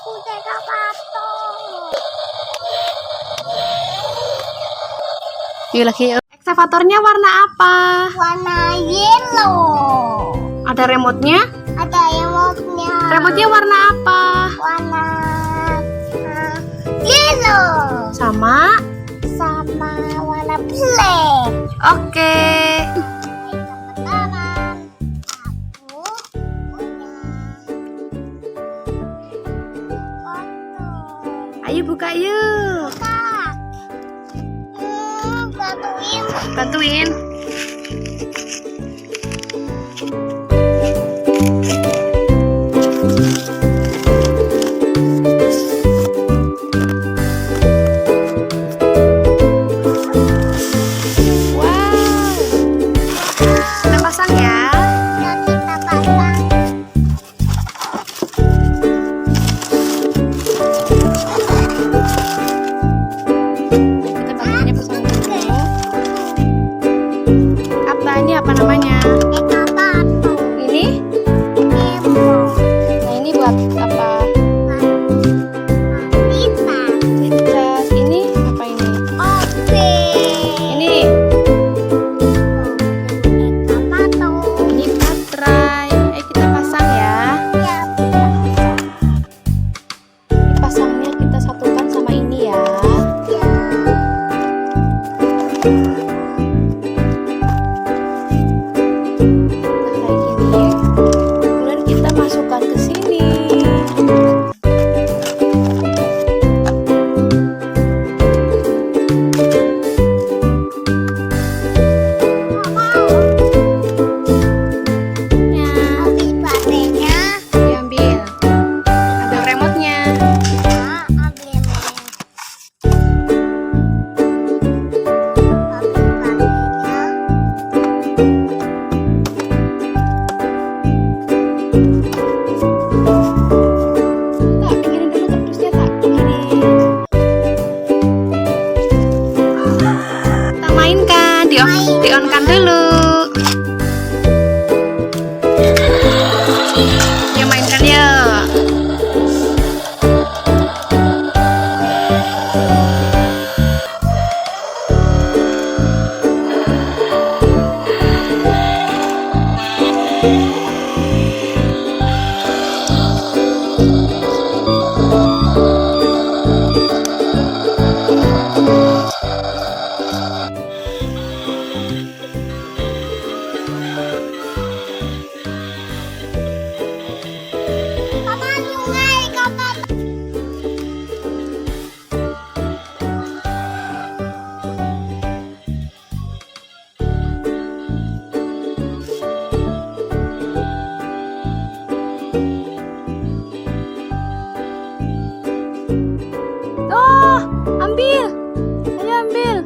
Yuk lagi. Eksavatornya warna apa? Warna yellow. Ada remote-nya? Ada remote-nya. Remote-nya warna apa? Warna yellow. Sama Warna black. Oke. Teman-teman, aku punya foto. Ayo buka yuk. Kak, Bantuin. Ini apa namanya? Exavator. Ini? Nah ini buat apa? Dicas. Ini apa ini? Ini. Ini baterai. Ayo kita pasang ya. Ini pasangnya kita satukan sama ini ya. Masukkan ke sini. Diambil. Ambil remote-nya. Di-on-kan dulu. Ya mainkan ya. Ambil. Ayo ambil.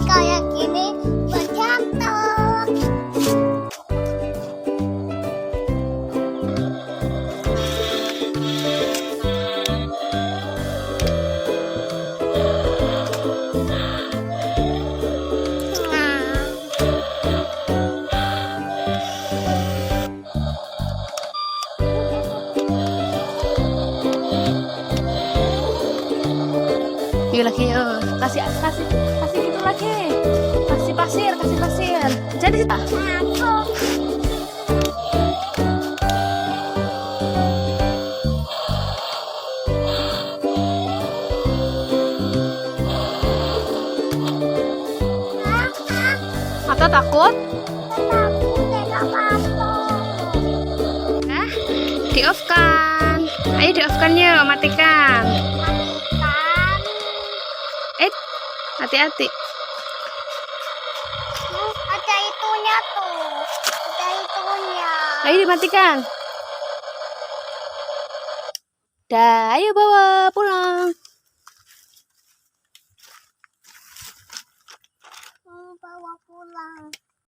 Kayak gini berjatuh. Yuk lagi yuk. Kasih gitu lagi. Kasih pasir. Jadi Apta takut? Nah, di-off-kan. Ayo di-off-kan yuk, matikan. Hati-hati. Ada itunya tuh. Ada itunya. Ayo dimatikan. Dah, ayo bawa pulang.